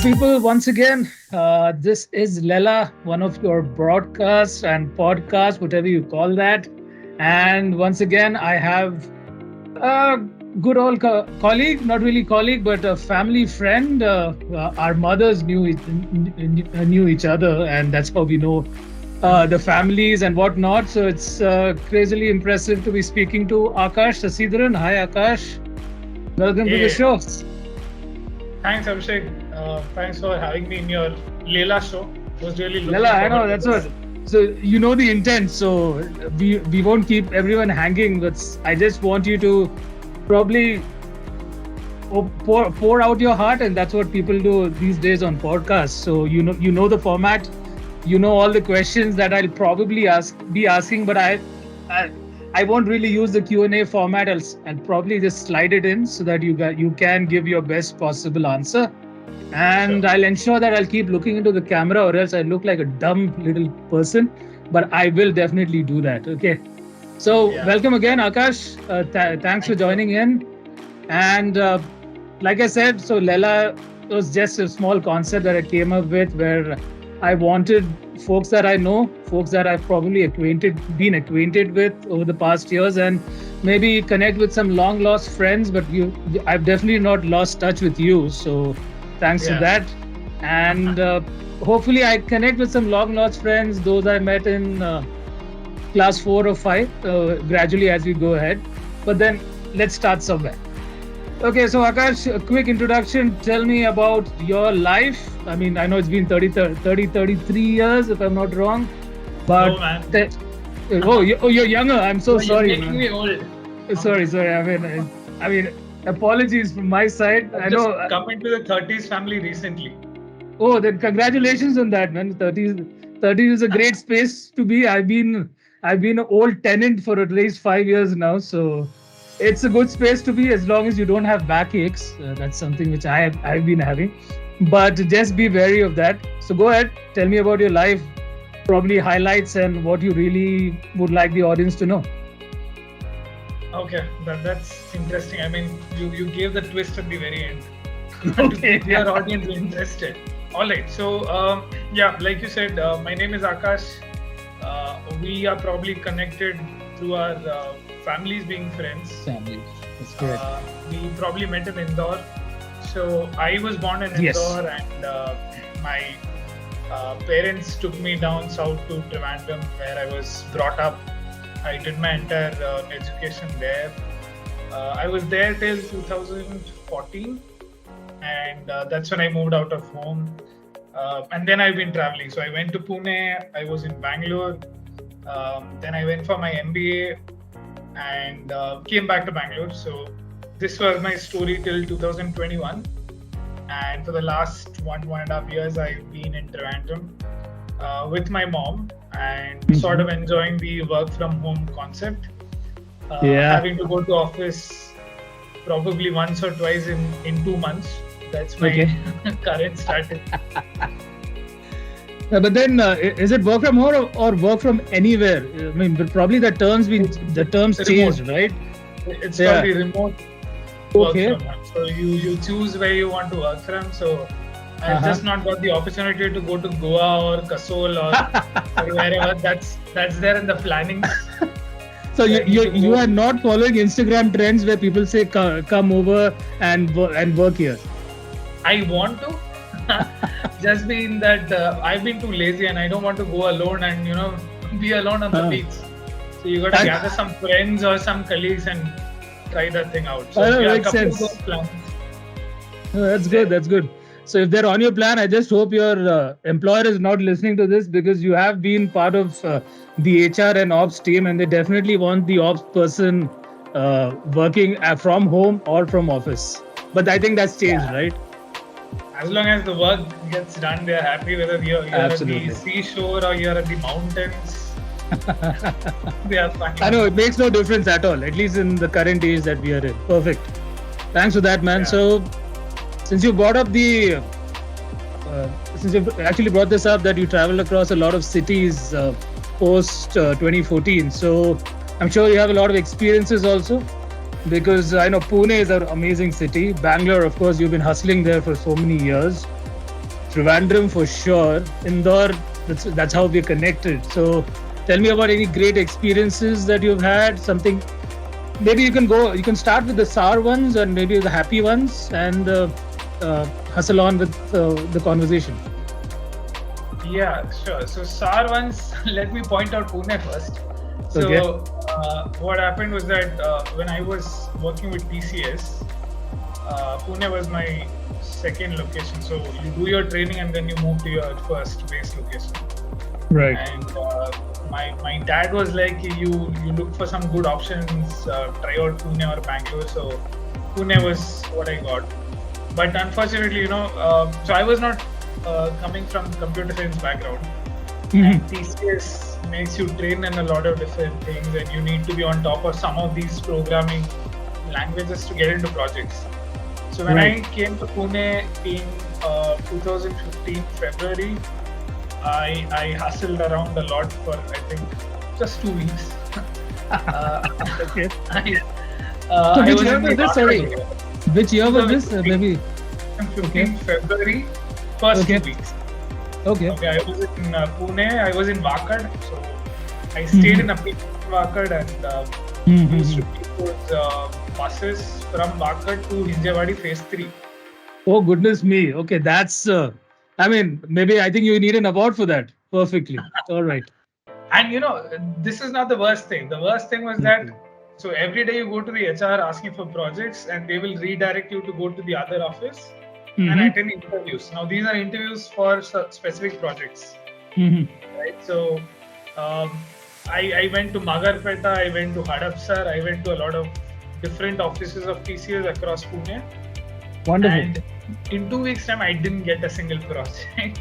People, once again, this is LELA, one of your broadcasts and podcasts, whatever you call that. And once again, I have a good old colleague, not really colleague, but a family friend. Our mothers knew each other, and that's how we know the families and whatnot. So it's crazily impressive to be speaking to Akash Sasi. Hi, Akash. Welcome to the Hey, show. thanks Abhishek. Thanks for having me in your LELA show. Was really Lala, looking I know forward to that's what. this. So you know the intent. So we won't keep everyone hanging. But I just want you to probably pour out your heart, and that's what people do these days on podcasts. So you know the format. You know all the questions that I'll probably be asking, but I I won't really use the Q&A format. I'll probably just slide it in so that you can give your best possible answer. Sure. And I'll ensure that I'll keep looking into the camera, or else I look like a dumb little person. But I will definitely do that. Okay. So Yeah. welcome again, Akash. Thanks for Thank you. joining in. And like I said, so Lela was just a small concept that I came up with, where I wanted folks that I know, folks that I've probably been acquainted with over the past years, and maybe connect with some long lost friends. But I've definitely not lost touch with you. So thanks to Yeah. that. And hopefully I connect with some long lost friends, those I met in class 4 or 5, gradually as we go ahead. But then let's start somewhere. Okay, so Akash, a quick introduction. Tell me about your life. I mean, I know it's been 33 years, if I'm not wrong. But No man. the, you're younger. I'm so No, you're sorry, making man. me old. Sorry. I mean, apologies from my side. I've I just know. come into the 30s family recently. Oh, then congratulations on that, man. 30 is a great space to be. I've been an old tenant for at least 5 years now, so it's a good space to be as long as you don't have backaches. That's something which I've been having, but just be wary of that. So go ahead, tell me about your life, probably highlights and what you really would like the audience to know. Okay, that's interesting. I mean, you gave the twist at the very end to Okay. keep your audience interested. All right. So yeah, like you said, my name is Akash. We are probably connected through our families being friends. Family. That's correct. We probably met in Indore. So I was born in Yes. Indore, and my parents took me down south to Trivandrum, where I was brought up. I did my entire education there. I was there till 2014, and that's when I moved out of home. And then I've been traveling. So I went to Pune. I was in Bangalore. Then I went for my MBA and came back to Bangalore. So this was my story till 2021. And for the last one and a half years, I've been in Trivandrum with my mom, and sort of enjoying the work from home concept. Yeah. Having to go to office probably once or twice in 2 months. That's my Okay. current strategy. But then, is it work from home or work from anywhere? I mean, but probably the terms Remote. changed, right? It's Yeah. called the remote work Okay. from home. So you choose where you want to work from. So I've Uh-huh. just not got the opportunity to go to Goa or Kasol or wherever. That's there in the planning. So I need to you go. are not following Instagram trends where people say come over and work here. I want to. Just being that I've been too lazy and I don't want to go alone and be alone on the Ah. beach. So you got to And- gather some friends or some colleagues and try that thing out. So I know, yeah, makes couple of sense. those plans. Oh, that's good. That's good. So if they're on your plan, I just hope your employer is not listening to this, because you have been part of the HR and ops team, and they definitely want the ops person working from home or from office. But I think that's changed, Yeah. right? As long as the work gets done, they're happy. Whether you're at Absolutely. the seashore or you're at the mountains, they are fine. I know it makes no difference at all, at least in the current age that we are in. Perfect. Thanks for that, man. Yeah. So, since you brought up since you actually brought this up, that you traveled across a lot of cities post 2014, so I'm sure you have a lot of experiences also, because I know Pune is an amazing city. Bangalore, of course, you've been hustling there for so many years. Trivandrum for sure. Indore, that's how we're connected. So tell me about any great experiences that you've had. Something maybe you can start with the sour ones and maybe the happy ones, and hustle on with the conversation. Yeah, sure. So SAR once, let me point out Pune first. So Okay. what happened was that when I was working with TCS, Pune was my second location. So you do your training and then you move to your first base location. Right. And my dad was like, you look for some good options, try out Pune or Bangalore. So Pune was what I got. But unfortunately, so I was not coming from computer science background. And TCS makes you train in a lot of different things, and you need to be on top of some of these programming languages to get into projects. So when I came to Pune in 2015 February, I hustled around a lot for I think just 2 weeks. Okay. So I which was year in was the this? Sorry. Which year was this? Maybe. 15 February, first Okay. 2 weeks. Okay. Okay, I was in Pune. I was in Vakad, so I stayed in a place in Vakad and used to take those buses from Vakad to Hinjewadi Phase 3. Oh goodness me. Okay, that's. I mean, maybe I think you need an award for that. Perfectly. All right. And this is not the worst thing. The worst thing was that so every day you go to the HR asking for projects, and they will redirect you to go to the other office and attend interviews. Now these are interviews for specific projects, right? So I went to Magarpeta, I went to Hadapsar, I went to a lot of different offices of TCS across Pune. Wonderful. And in 2 weeks' time, I didn't get a single project.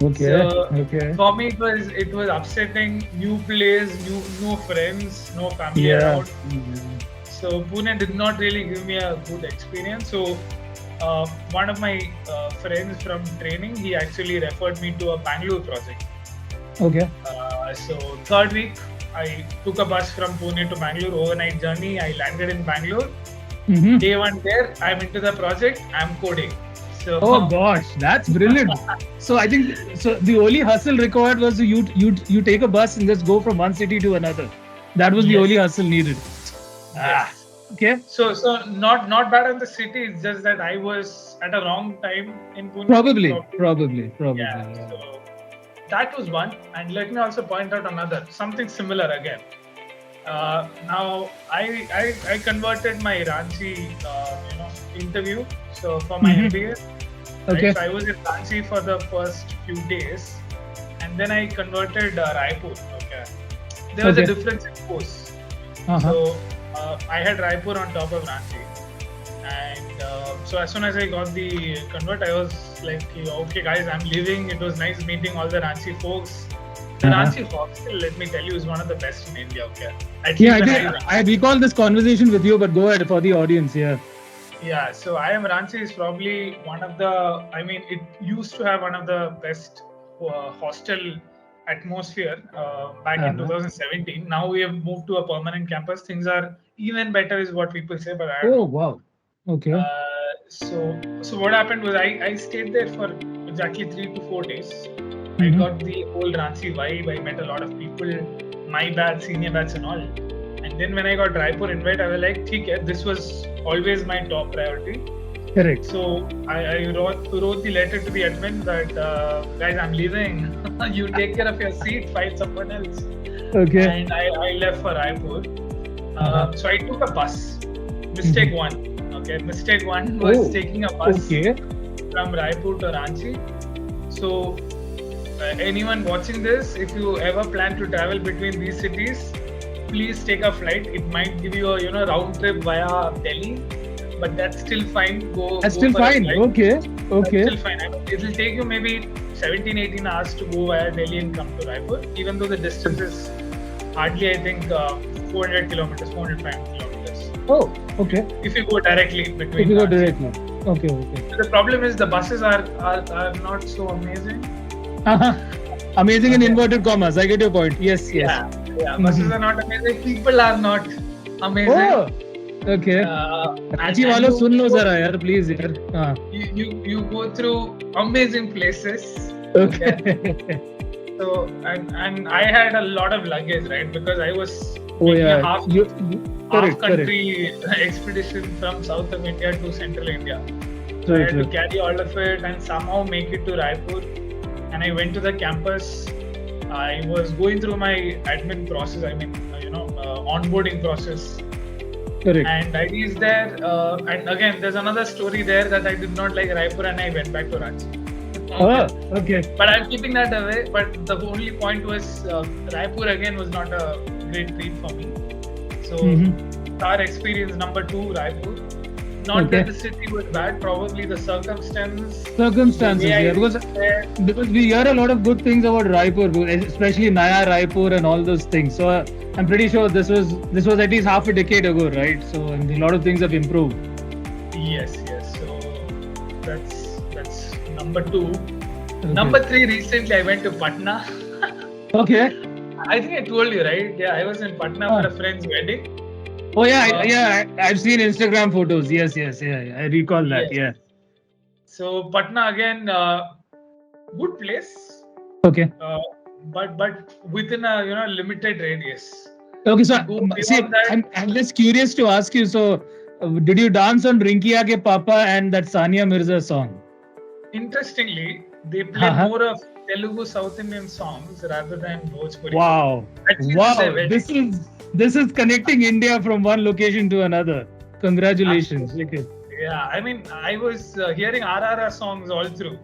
Okay. So Okay. for me, it was upsetting. New place, no friends, no family Yeah. around. So Pune did not really give me a good experience. So one of my friends from training, he actually referred me to a Bangalore project. Okay. So third week, I took a bus from Pune to Bangalore, overnight journey. I landed in Bangalore. Day one there, I'm into the project. I'm coding. So Oh gosh, that's brilliant. So I think the only hustle required was you take a bus and just go from one city to another. That was the Yes. only hustle needed. Yes. Okay. So not bad in the city. It's just that I was at a wrong time in Pune. Probably. Yeah. So that was one. And let me also point out another, something similar again. Now I converted my Ranchi interview. So for my MBA, Okay. right? So I was in Ranchi for the first few days, and then I converted Raipur. Okay. There was a difference in course. So I had Raipur on top of Ranchi, and so as soon as I got the convert, I was like, okay guys, I'm leaving. It was nice meeting all the Ranchi folks. The Ranchi hostel, let me tell you, is one of the best in India. Okay. I recall this conversation with you, but go ahead for the audience. Yeah, so IIM Ranchi is probably one of the, I mean, it used to have one of the best hostel atmosphere back in 2017. Now we have moved to a permanent campus. Things are even better is what people say, but I don't know. Wow. Okay. So what happened was I stayed there for exactly 3 to 4 days. I got the whole Ranchi vibe. I met a lot of people, my batch, senior batch and all. And then when I got Raipur invite, I was like, "Okay, this was always my top priority." Correct. So I wrote the letter to the admin that, guys, I'm leaving. You take care of your seat, find someone else. Okay. And I left for Raipur. So I took a bus. Mistake one. Okay. Mistake one was taking a bus from Raipur to Ranchi. So anyone watching this, if you ever plan to travel between these cities, please take a flight. It might give you a round trip via Delhi, but that's still fine. That's still fine. Okay. That's still fine. I mean, it will take you maybe 17-18 hours to go via Delhi and come to Raipur, even though the distance is hardly, I think, 400 kilometers, 405 kilometers. Oh, okay. If you go directly between. If you go directly. Okay. The problem is the buses are not so amazing. Amazing in inverted commas. I get your point. Yes. Yeah. Buses are not amazing. People are not amazing. Okay. Ranchi and वालों you soon low go, जरा यार please यार. हाँ. you go through amazing places. Okay. Okay. So and I had a lot of luggage, right? Because I was Oh making a yeah. half Correct. country expedition from south of India to central India. So I Right. had to Right. carry all of it and somehow make it to Raipur. And I went to the campus. I was going through my admin process. I mean, onboarding process. Correct. And I reached there. And again, there's another story there that I did not like Raipur and I went back to Ranchi. Oh. Okay. But I'm keeping that away. But the only point was Raipur again was not a great treat for me. So our experience number 2, Raipur. Not Okay. that the city was bad, probably the circumstances. Circumstances, yeah, because we hear a lot of good things about Raipur, especially Naya Raipur and all those things. So I'm pretty sure this was at least half a decade ago, right? So and a lot of things have improved. Yes. So that's number 2. Okay. Number 3, recently I went to Patna. Okay. I think I told you, right? Yeah, I was in Patna for a friend's wedding. Oh yeah, I've seen Instagram photos. Yes, yeah, I recall that. Yes. Yeah. So Patna again, good place. Okay. But within a limited radius. Okay, so You go see, beyond that. I'm just curious to ask you. So, did you dance on Rinkia Ke Papa and that Sania Mirza song? Interestingly, they play more of Telugu South Indian songs rather than Bhojpuri. Wow! Wow! This is connecting India from one location to another. Congratulations! Okay. Yeah, I mean, I was hearing RRR songs all through.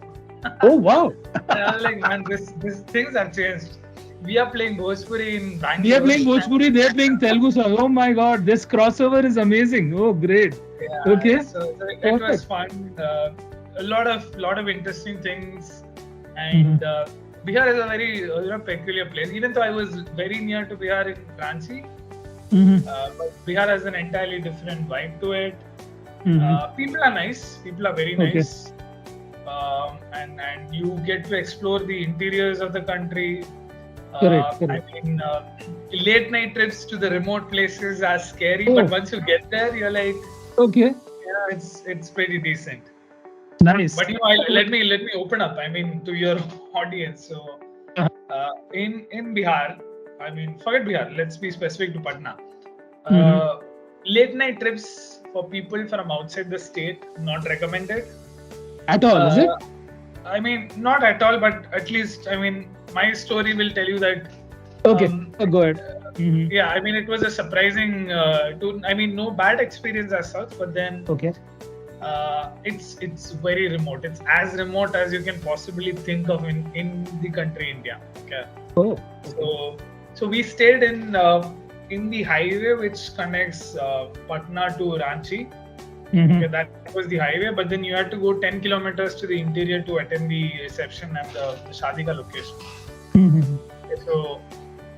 Oh wow! I was like, man, this things have changed. We are playing Bhojpuri in Bangalore. We are playing Bhojpuri. They are playing Telugu song. Oh my God! This crossover is amazing. Oh great. Yeah, okay. So it was fun. A lot of interesting things, and Bihar is a very peculiar place. Even though I was very near to Bihar in Ranchi, but Bihar has an entirely different vibe to it. People are nice. People are very nice, and you get to explore the interiors of the country. Correct. I mean, late night trips to the remote places are scary, but once you get there, you're like, okay, yeah, it's pretty decent. Nice. But let me open up. I mean, to your audience. So, in Bihar, I mean, forget Bihar. Let's be specific to Patna. Late night trips for people from outside the state not recommended. At all, is it? I mean, not at all, but at least, I mean, my story will tell you that. Okay, go ahead. Yeah, I mean, it was a surprising. No bad experience as such, but then. Okay. It's very remote. It's as remote as you can possibly think of in the country India. Okay. Oh. So we stayed in the highway which connects Patna to Ranchi. Okay, that was the highway, but then you had to go 10 kilometers to the interior to attend the reception and the Shadika location. Okay,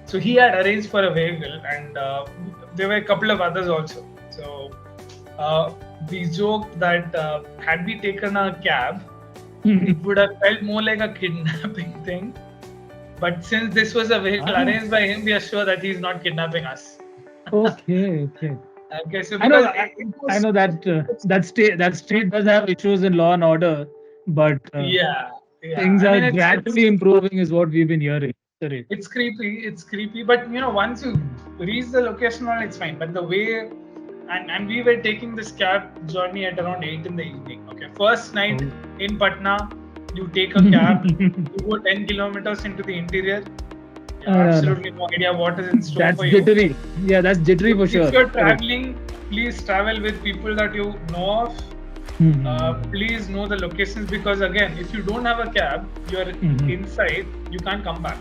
so he had arranged for a vehicle, and there were a couple of others also. So we joked that had we taken a cab, it would have felt more like a kidnapping thing. But since this was a vehicle arranged by him, we are sure that he's not kidnapping us. Okay. Okay, so I know that state does have issues in law and order, but things are gradually improving, is what we've been hearing. Sorry. It's creepy, but once you reach the location, it's fine. But the way, and we were taking this cab journey at around 8 in the evening. Okay, first night in Patna, you take a cab, you go 10 kilometers into the interior. You have absolutely no idea what is in store for you. That's jittery. Yeah, that's jittery for sure. If you're traveling, please travel with people that you know of. Please know the locations, because again, if you don't have a cab, you're inside, you can't come back,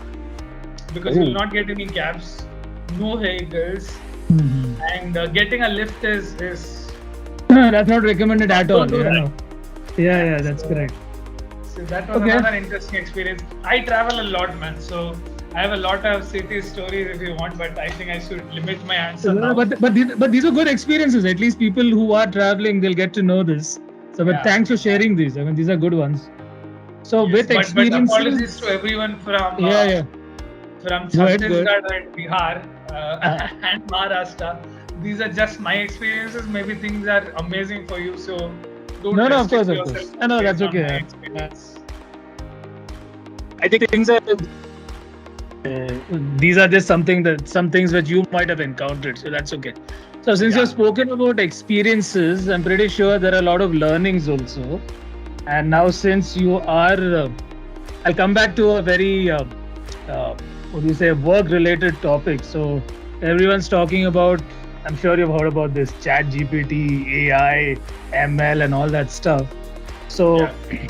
because you will not get any cabs, no vehicles, and getting a lift is that's not recommended at all. Yeah, that's correct. So that was another interesting experience. I travel a lot, man. So I have a lot of city stories if you want, but I think I should limit my answer now. But these are good experiences. At least people who are traveling, they'll get to know this. So, but thanks for sharing these. I mean, these are good ones. So with experiences, but apologies to everyone from from Chhattisgarh and Bihar and Maharashtra. these are just my experiences. Maybe things are amazing for you, so don't No, no, restrict of yourself course. No, that's based on my okay. experience. I think things are. These are just some things which you might have encountered, so that's okay. So since you've Yeah, spoken about experiences, I'm pretty sure there are a lot of learnings also. And now since you are, I'll come back to a very uh, what do you say, work related topic. So everyone's talking about. I'm sure you've heard about this Chat GPT, AI, ML, and all that stuff. So yeah,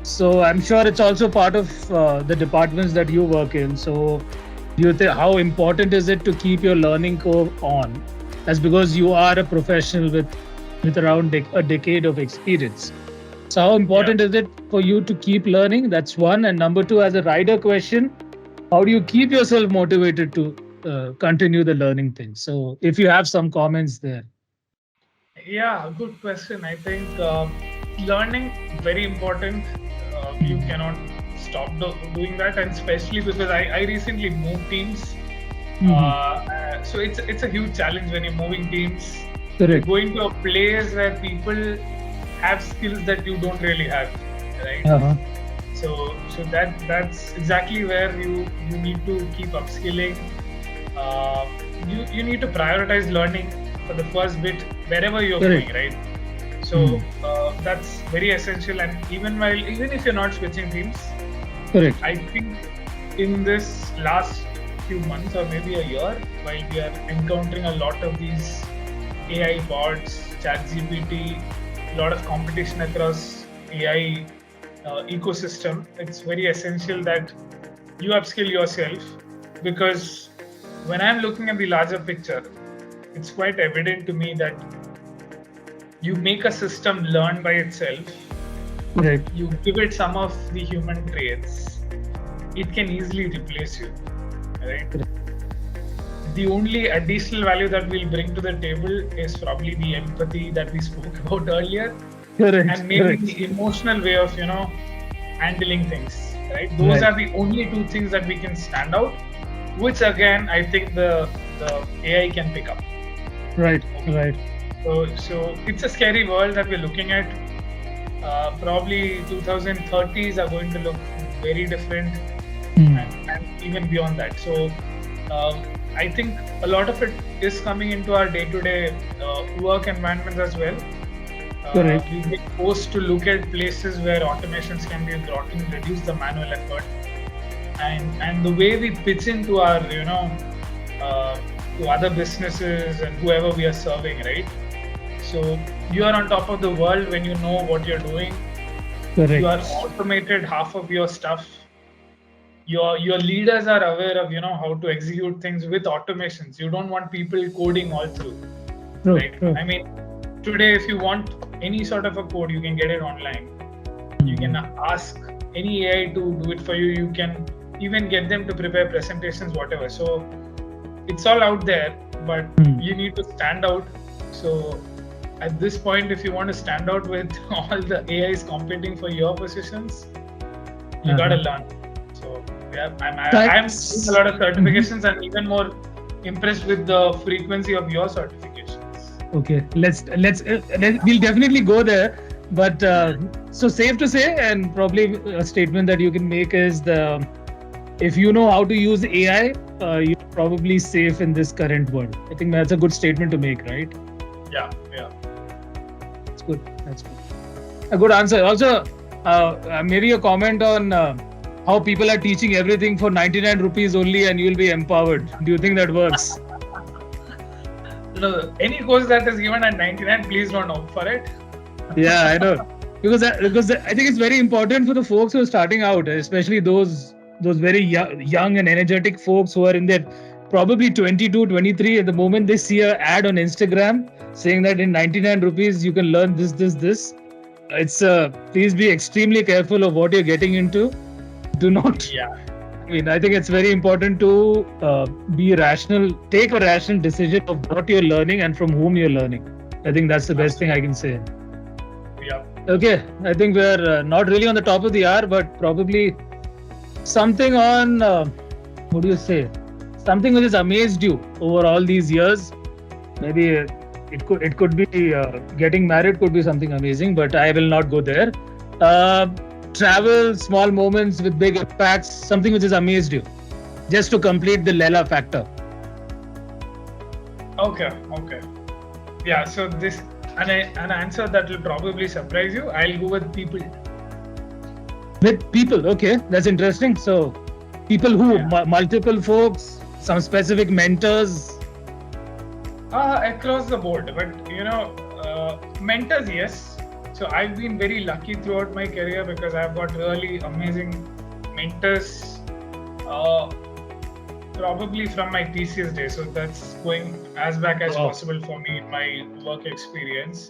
so I'm sure it's also part of the departments that you work in. So do you think how important is it to keep your learning curve on? That's because you are a professional with around a decade of experience. So how yeah. important is it for you to keep learning? That's one. And number two, as a rider question, how do you keep yourself motivated to continue the learning thing? So if you have some comments there. Yeah, good question. I think learning very important. You Mhm. cannot stop doing that, and especially because I recently moved teams. Mhm. So it's a huge challenge when you're moving teams. You're Correct. going to a place where people have skills that you don't really have, right? Uh-huh. So that's exactly where you need to keep upskilling. uh, you need to prioritize learning for the first bit wherever you're Correct. going, right? So Mhm. that's very essential. And even if you're not switching teams, Correct. I think in this last few months or maybe a year, while we are encountering a lot of these AI bots, ChatGPT, a lot of competition across AI ecosystem, it's very essential that you upskill yourself, because when I'm looking at the larger picture, it's quite evident to me that you make a system learn by itself, Correct. you give it some of the human traits, it can easily replace you, right? The only additional value that we'll bring to the table is probably the empathy that we spoke about earlier, Correct. and maybe Correct. the emotional way of handling things, right? Those Right. are the only two things that we can stand out, which again I think the AI can pick up. Right. Okay. Right. So it's a scary world that we're looking at. Probably 2030s are going to look very different, Mm. and even beyond that. So I think a lot of it is coming into our day-to-day work environments as well. Correct. We've been forced to look at places where automations can be brought in, reduce the manual effort, and the way we pitch into our uh, to other businesses and whoever we are serving, right? So you are on top of the world when you know what you're doing. You are Correct. automated half of your stuff. Your leaders are aware of how to execute things with automations. You don't want people coding all through, True. right? True. I mean, today if you want any sort of a code, you can get it online. You can Mm. ask any AI to do it for you. You can even get them to prepare presentations, whatever. So it's all out there, but Mm. you need to stand out. So at this point, if you want to stand out with all the AIs competing for your positions, you got to Uh-huh. learn. So yeah, I'm doing a Thanks. lot of Mhm. certifications and even more impressed with the frequency of your certifications. Okay. We'll definitely go there. But so safe to say, and probably a statement that you can make is the if you know how to use AI, you're probably safe in this current world. I think that's a good statement to make, right? Yeah, yeah. That's good. That's good. A good answer. Also, maybe a comment on how people are teaching everything for 99 rupees only and you'll be empowered. Do you think that works? No, any course that is given at 99, please don't opt for it. Yeah, I know. I think it's very important for the folks who are starting out, especially those very young and energetic folks who are in their probably 22, 23 at the moment they see a ad on Instagram saying that in 99 rupees you can learn this. It's please be extremely careful of what you're getting into. Do not. Yeah, I mean, I think it's very important to be rational, take a rational decision of what you're learning and from whom you're learning. I think that's the best thing I absolutely. can say. Yeah. Okay, I think we're not really on the top of the hour, but probably something on what do you say? Something which has amazed you over all these years Maybe it could be getting married could be something amazing, but I will not go there. Uh, Travel, small moments with big impacts, something which has amazed you, just to complete the LELA factor. Okay, okay. Yeah, so this an answer that will probably surprise you. I'll go with people. With people, okay, that's interesting. So, people who Yeah. multiple folks, some specific mentors. Across the board, but mentors, yes. So I've been very lucky throughout my career because I've got really amazing mentors. Uh, Probably from my TCS days. So that's going as back as Wow. possible for me in my work experience.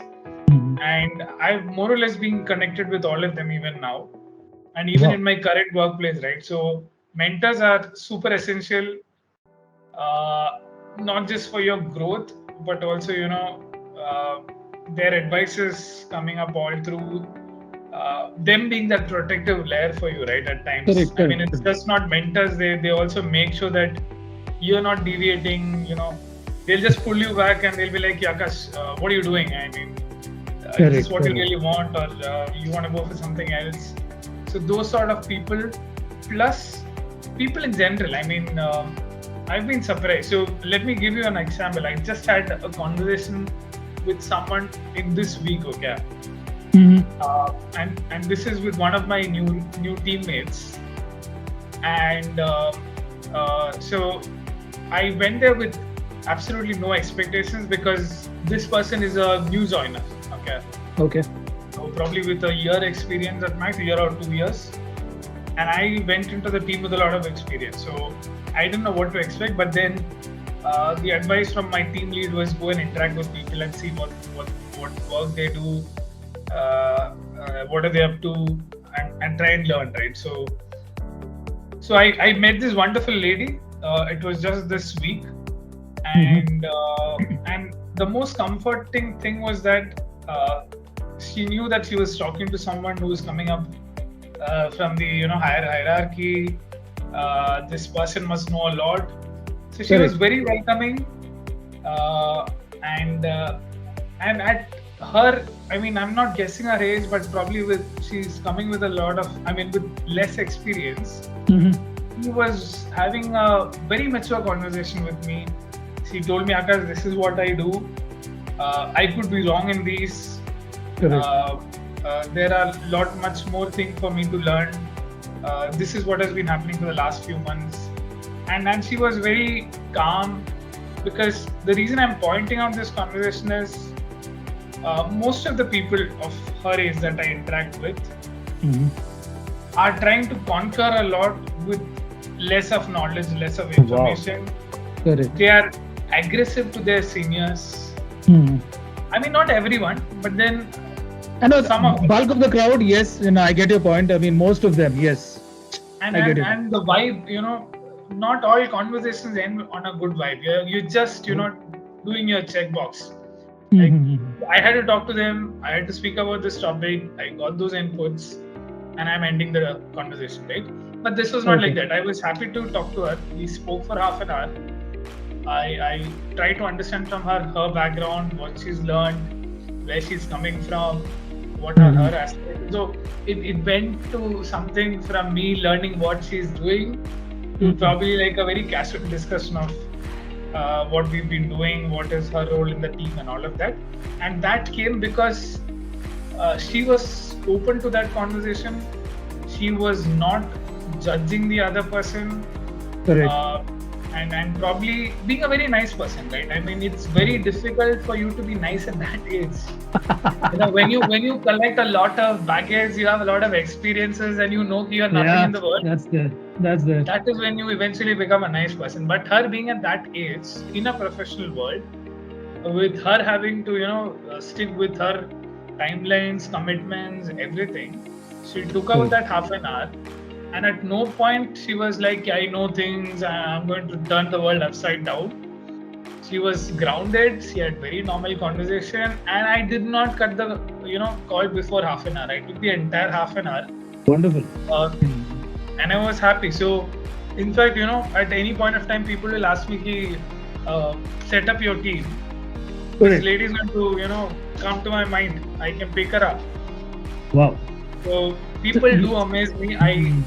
Mhm. And I've more or less been connected with all of them even now. And even Wow. in my current workplace, right? So mentors are super essential, uh, not just for your growth, but also, uh, their advice is coming up all through them being that protective layer for you, right? At times, Correct, I mean, correct, it's correct, just not mentors, they also make sure that you're not deviating, they'll just pull you back and they'll be like, Yakash, what are you doing? I mean, is this correct, what you correct. really want, or you want to go for something else? So those sort of people, plus people in general. I mean, I've been surprised. So let me give you an example. I just had a conversation with someone in this week. Okay, Mhm. and this is with one of my new teammates, and so I went there with absolutely no expectations because this person is a new joiner. Okay, Okay. so probably with a year experience at max, year or 2 years, and I went into the team with a lot of experience. So I didn't know what to expect, but then the advice from my team lead was go and interact with people and see what work they do, what are they up to, and try and learn, right? So I met this wonderful lady. It was just this week, Mhm. and the most comforting thing was that she knew that she was talking to someone who was coming up from the higher hierarchy. This person must know a lot, so she was Correct. very welcoming, uh, and uh, and at her, I mean, I'm not guessing her age, but probably she's coming with a lot of, I mean, with less experience. Mhm. He was having a very mature conversation with me. She told me, Akash, this is what I do. I could be wrong in these. Correct. Uh, there are much more things for me to learn. This is what has been happening for the last few months. And she was very calm, because the reason I'm pointing out this conversation is most of the people of her age that I interact with Mhm. are trying to conquer a lot with less of knowledge, less of Wow. information. Correct. They are aggressive to their seniors. Mhm. I mean, not everyone, but then I know some of them. bulk of the crowd, yes, I get your point. I mean, most of them, yes, And I get and your point. and the vibe, not all conversations end on a good vibe. You're just, doing your checkbox. Like, Mhm. I had to talk to them. I had to speak about this topic. I got those inputs, and I'm ending the conversation, right? But this was not like Okay. that. I was happy to talk to her. We spoke for half an hour. I tried to understand from her background, what she's learned, where she's coming from, what are Mhm. her aspirations. So it went to something from me learning what she's doing to Mhm. probably like a very casual discussion of what we've been doing, what is her role in the team, and all of that. And that came because she was open to that conversation. She was not judging the other person, Correct. uh, and probably being a very nice person, right? I mean, it's very difficult for you to be nice at that age. When you collect a lot of baggage, you have a lot of experiences, and you're nothing in Yeah, the world. that's there. That's there. That is when you eventually become a nice person. But her being at that age in a professional world, with her having to stick with her timelines, commitments, everything, she took out Correct. that half an hour, and at no point she was like, I know things, I'm going to turn the world upside down. She was grounded. She had very normal conversation, and I did not cut the call before half an hour. I took the entire half an hour, Wonderful. uh, Mhm. and I was happy. So, in fact, at any point of time, people will ask me, ki, set up your team. this Correct. lady is going to, come to my mind. I can pick her up. Wow. So So, people do amaze me. I mm,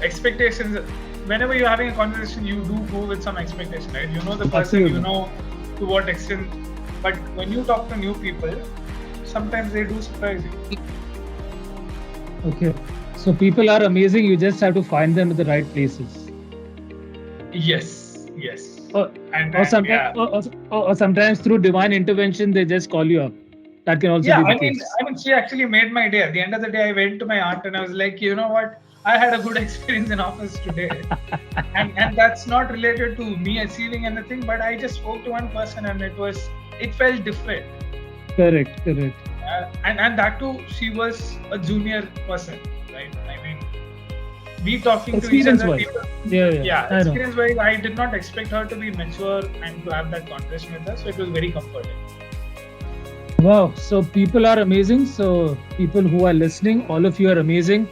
expectations. Whenever you're having a conversation, you do go with some expectation, right? You know the person, you absolutely. know to what extent. But when you talk to new people, sometimes they do surprise you. Okay. So people are amazing. You just have to find them at the right places. Yes, yes, Or, and or sometimes, yeah, or sometimes through divine intervention, they just call you up. That can also yeah. be the I mean, case. she actually made my day. At the end of the day, I went to my aunt and I was like, you know what? I had a good experience in office today, and that's not related to me achieving anything, but I just spoke to one person and it felt different. Correct. Correct. And that too, she was a junior person, right? I mean, we talking to each Experience other, wise. people. Yeah. Yeah. Yeah, I know. experience wise, I did not expect her to be mature and to have that conversation with us, so it was very comforting. Wow. So people are amazing. So people who are listening, all of you are amazing.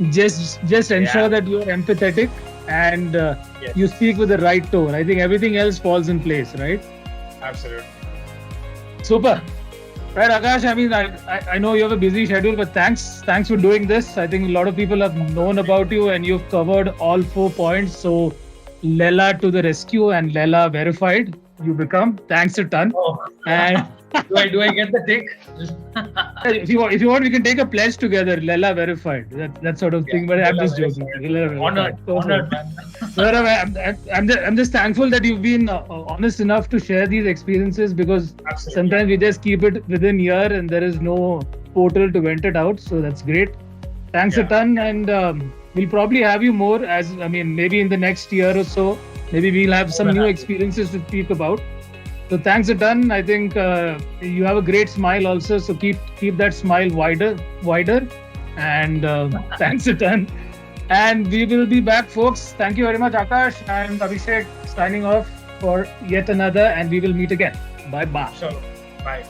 Just ensure Yeah, that you are empathetic and you yes, speak with the right tone. I think everything else falls in place, right? absolutely. Super. Right, Akash. I mean, I know you have a busy schedule, but thanks for doing this. I think a lot of people have known about you, and you've covered all 4 points. So, LELA to the rescue and LELA verified. You become. Thanks a ton. Oh, And do I get the tick? if you want, we can take a pledge together. LELA verified. That sort of Yeah, thing. But I'm Lila just joking. verified. LELA Honored, verified. Perfect. honored, man. No, no, I'm just thankful that you've been honest enough to share these experiences because Absolutely. sometimes we just keep it within here and there is no portal to vent it out. So that's great. Thanks a Yeah, ton, and we'll probably have you more. As I mean, maybe in the next year or so, maybe we'll have more some than new happy. experiences to speak about. So thanks a ton. I think you have a great smile also. So keep that smile wider, and thanks a ton. And we will be back, folks. Thank you very much, Akash and Abhishek, signing off for yet another, and we will meet again. Bye bye. So, bye.